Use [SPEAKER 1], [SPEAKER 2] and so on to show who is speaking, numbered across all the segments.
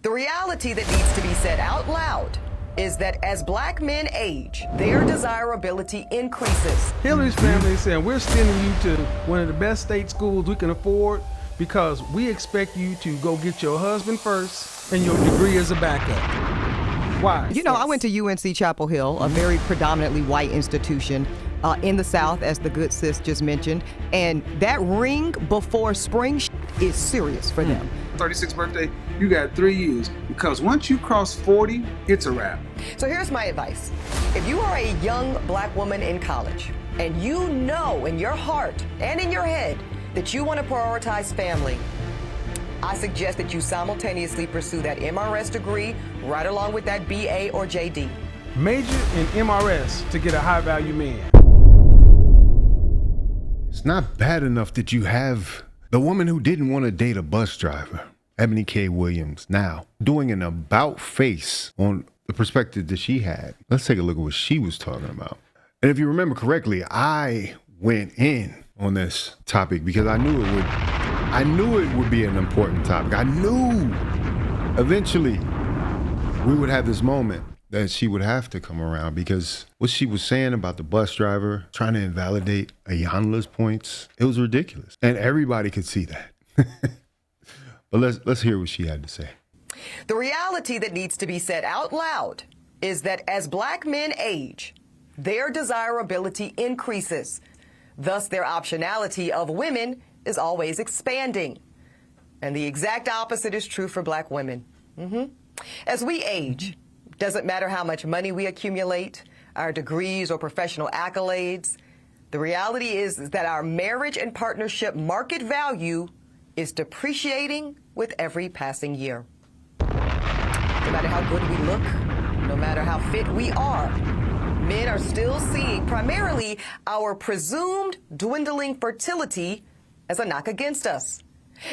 [SPEAKER 1] The reality that needs to be said out loud is that as black men age, their desirability increases.
[SPEAKER 2] Hillary's family is saying we're sending you to one of the best state schools we can afford because we expect you to go get your husband first and your degree as a backup. Why?
[SPEAKER 1] You know, I went to UNC Chapel Hill, a very predominantly white institution in the South, as the good sis just mentioned, and that ring before spring is serious for them.
[SPEAKER 2] 36th birthday, you got 3 years, because once you cross 40, it's a wrap.
[SPEAKER 1] So here's my advice. If you are a young black woman in college and you know in your heart and in your head that you want to prioritize family, I suggest that you simultaneously pursue that MRS degree right along with that BA or JD.
[SPEAKER 2] Major in MRS to get a high-value man.
[SPEAKER 3] It's not bad enough that you have the woman who didn't want to date a bus driver, Ebony K. Williams, now doing an about face on the perspective that she had. Let's take a look at what she was talking about. And if you remember correctly, I went in on this topic because I knew it would be an important topic. I knew eventually we would have this moment that she would have to come around, because what she was saying about the bus driver trying to invalidate Iyanla's points, it was ridiculous. And everybody could see that. But let's hear what she had to say.
[SPEAKER 1] The reality that needs to be said out loud is that as black men age, their desirability increases. Thus, their optionality of women is always expanding. And the exact opposite is true for black women. As we age, doesn't matter how much money we accumulate, our degrees or professional accolades, the reality is that our marriage and partnership market value is depreciating with every passing year. No matter how good we look, no matter how fit we are, men are still seeing primarily our presumed dwindling fertility as a knock against us.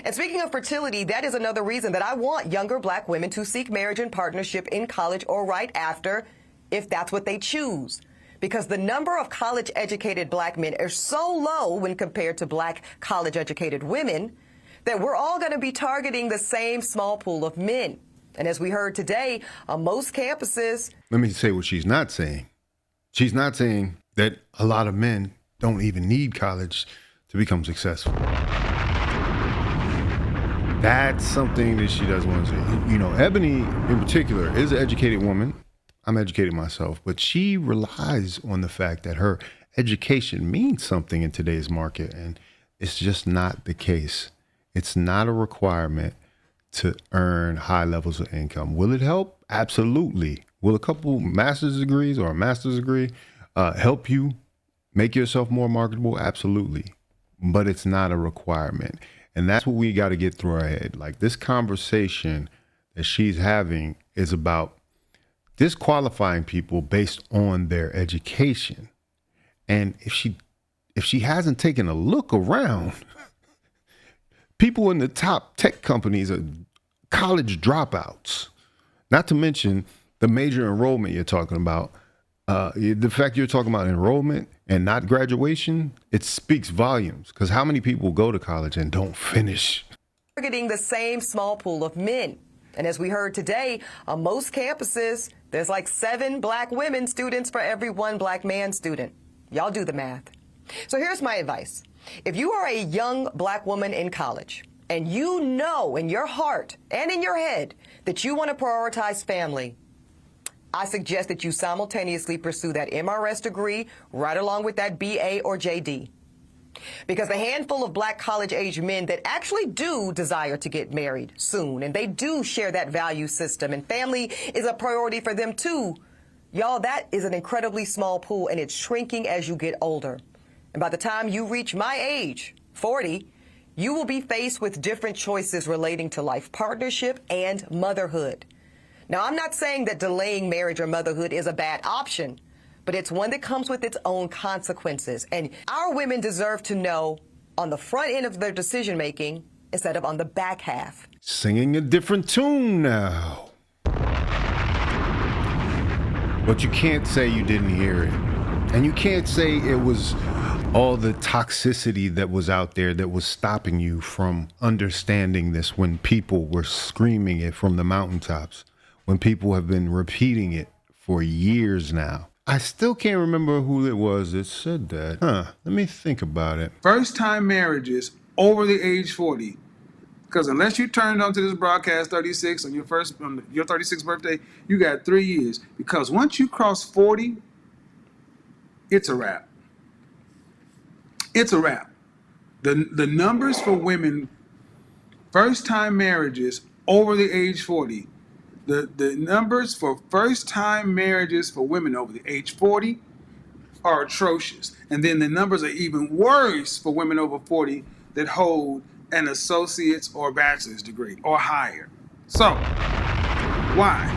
[SPEAKER 1] And speaking of fertility, that is another reason that I want younger black women to seek marriage and partnership in college or right after, if that's what they choose. Because the number of college-educated black men is so low when compared to black college-educated women that we're all going to be targeting the same small pool of men. And as we heard today, on most campuses...
[SPEAKER 3] Let me say what she's not saying. She's not saying that a lot of men don't even need college to become successful. That's something that she doesn't want to say. You know, Ebony in particular is an educated woman. I'm educated myself, but she relies on the fact that her education means something in today's market, and it's just not the case. It's not a requirement to earn high levels of income. Will it help? Absolutely. Will a couple master's degrees or a master's degree help you make yourself more marketable? Absolutely. But it's not a requirement. And that's what we got to get through our head. Like, this conversation that she's having is about disqualifying people based on their education. And if she hasn't taken a look around, people in the top tech companies are college dropouts. Not to mention the major enrollment you're talking about. The fact you're talking about enrollment and not graduation, it speaks volumes, because how many people go to college and don't finish?
[SPEAKER 1] Targeting the same small pool of men. And as we heard today, on most campuses, there's like 7 black women students for every 1 black man student. Y'all do the math. So here's my advice. If you are a young black woman in college and you know in your heart and in your head that you want to prioritize family, I suggest that you simultaneously pursue that MRS degree right along with that BA or JD. Because the handful of black college-age men that actually do desire to get married soon, and they do share that value system, and family is a priority for them too, y'all, that is an incredibly small pool, and it's shrinking as you get older. And by the time you reach my age, 40, you will be faced with different choices relating to life partnership and motherhood. Now, I'm not saying that delaying marriage or motherhood is a bad option, but it's one that comes with its own consequences. And our women deserve to know on the front end of their decision making instead of on the back half.
[SPEAKER 3] Singing a different tune now. But you can't say you didn't hear it. And you can't say it was all the toxicity that was out there that was stopping you from understanding this when people were screaming it from the mountaintops, when people have been repeating it for years now. I still can't remember who it was that said that. Let me think about it.
[SPEAKER 2] First time marriages over the age 40. Because unless you turned onto this broadcast 36 on your 36th birthday, you got 3 years. Because once you cross 40, it's a wrap. It's a wrap. The numbers for women, first time marriages over the age 40, the numbers for first time marriages for women over the age 40 are atrocious. And then the numbers are even worse for women over 40 that hold an associate's or bachelor's degree or higher. So, why?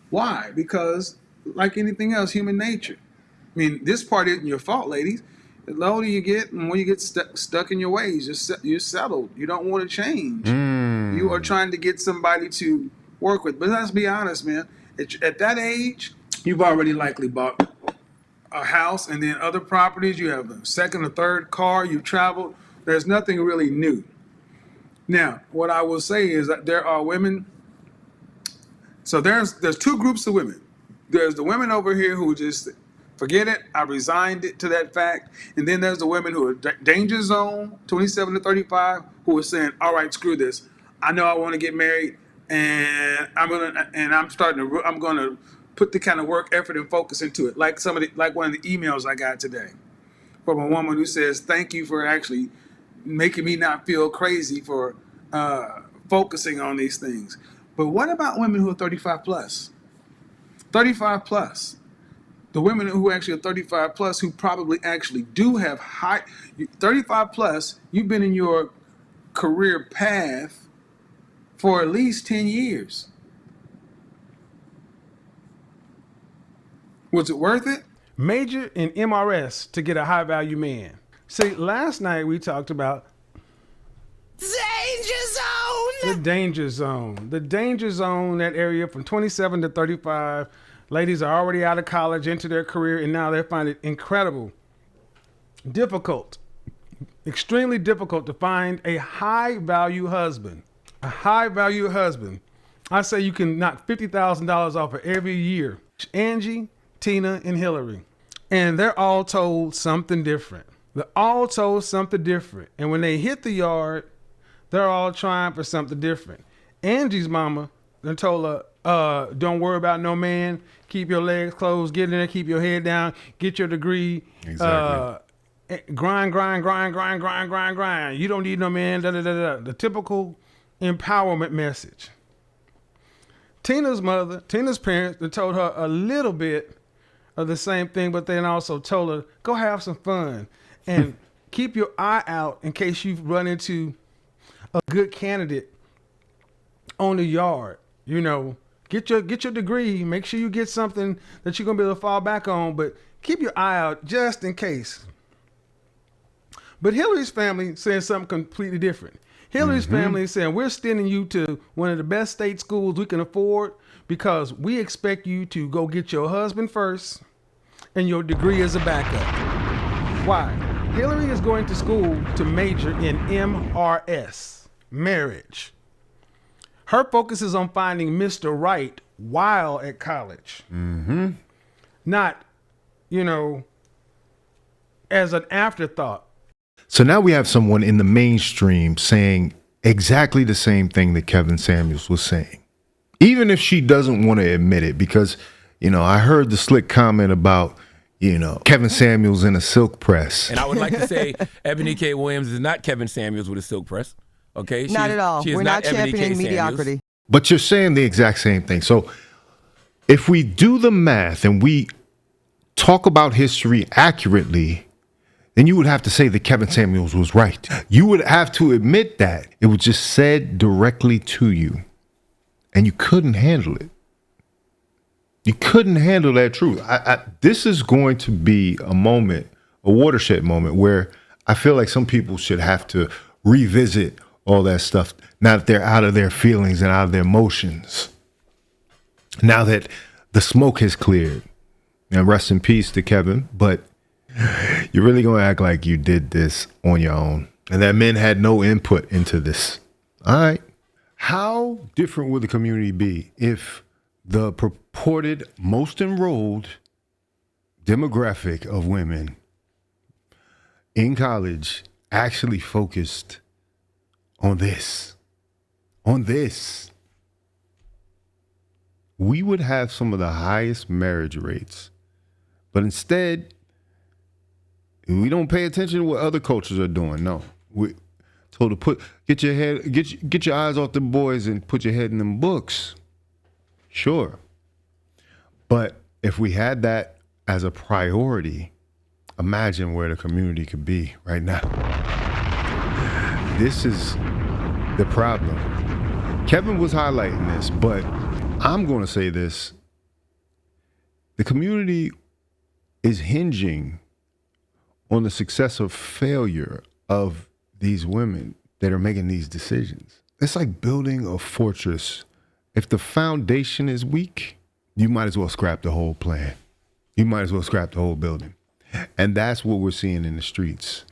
[SPEAKER 2] Why? Because, like anything else, human nature. I mean, this part isn't your fault, ladies. The older you get, and when you get stuck in your ways, you're settled. You don't want to change. You are trying to get somebody to work with. But let's be honest, man. At that age, you've already likely bought a house and then other properties. You have a second or third car. You've traveled. There's nothing really new. Now, what I will say is that there are women. So there's two groups of women. There's the women over here who just forget it. I resigned it to that fact. And then there's the women who are danger zone, 27 to 35, who are saying, "All right, screw this. I know I want to get married, and I'm gonna put the kind of work, effort, and focus into it." Like one of the emails I got today from a woman who says, "Thank you for actually making me not feel crazy for focusing on these things." But what about women who are 35 plus? 35 plus. The women who actually are 35 plus who probably actually do have 35 plus, you've been in your career path for at least 10 years. Was it worth it? Major in MRS to get a high value man. See, last night we talked about danger zone. The danger zone. The danger zone, that area from 27 to 35. Ladies are already out of college, into their career, and now they find it incredible, difficult, extremely difficult to find a high value husband. A high value husband. I say you can knock $50,000 off of every year. Angie, Tina, and Hillary. And they're all told something different. They're all told something different. And when they hit the yard, they're all trying for something different. Angie's mama, they told her, don't worry about no man. Keep your legs closed. Get in there. Keep your head down. Get your degree.
[SPEAKER 3] Exactly.
[SPEAKER 2] Grind. You don't need no man. The typical empowerment message. Tina's parents, they told her a little bit of the same thing, but then also told her, go have some fun and keep your eye out in case you run into a good candidate on the yard. You know, get your degree. Make sure you get something that you're gonna be able to fall back on, but keep your eye out just in case. But Hillary's family saying something completely different. Hillary's family is saying, we're sending you to one of the best state schools we can afford because we expect you to go get your husband first and your degree as a backup. Why? Hillary is going to school to major in MRS, marriage. Her focus is on finding Mr. Right while at college. Not, as an afterthought.
[SPEAKER 3] So now we have someone in the mainstream saying exactly the same thing that Kevin Samuels was saying, even if she doesn't want to admit it, because, I heard the slick comment about, Kevin Samuels in a silk press.
[SPEAKER 4] And I would like to say Ebony K. Williams is not Kevin Samuels with a silk press. Okay?
[SPEAKER 1] Not at all. We're not championing mediocrity.
[SPEAKER 3] But you're saying the exact same thing. So if we do the math and we talk about history accurately, then you would have to say that Kevin Samuels was right. You would have to admit that. It was just said directly to you. And you couldn't handle it. You couldn't handle that truth. This is going to be a moment, a watershed moment, where I feel like some people should have to revisit all that stuff now that they're out of their feelings and out of their emotions. Now that the smoke has cleared, and rest in peace to Kevin, but you're really going to act like you did this on your own and that men had no input into this. All right. How different would the community be if the purported most enrolled demographic of women in college actually focused on this? We would have some of the highest marriage rates. But instead, we don't pay attention to what other cultures are doing. No, we told to get your eyes off the boys and put your head in them books. Sure, but if we had that as a priority, imagine where the community could be right now. This is the problem. Kevin was highlighting this, but I'm going to say this: the community is hinging on the success or failure of these women that are making these decisions. It's like building a fortress. If the foundation is weak, you might as well scrap the whole plan. You might as well scrap the whole building. And that's what we're seeing in the streets.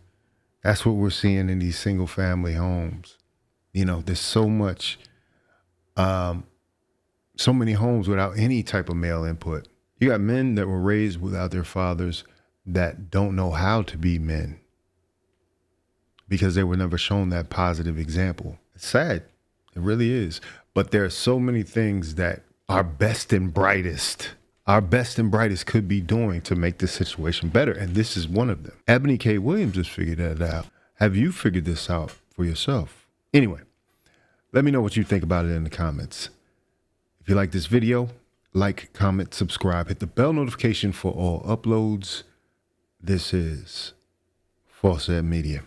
[SPEAKER 3] That's what we're seeing in these single family homes. You know, there's so much, so many homes without any type of male input. You got men that were raised without their fathers that don't know how to be men because they were never shown that positive example. It's sad. It really is. But there are so many things that our best and brightest could be doing to make this situation better. And this is one of them. Ebony K. Williams just figured that out. Have you figured this out for yourself? Anyway, let me know what you think about it in the comments. If you like this video, like, comment, subscribe, hit the bell notification for all uploads. This is False Ed Media.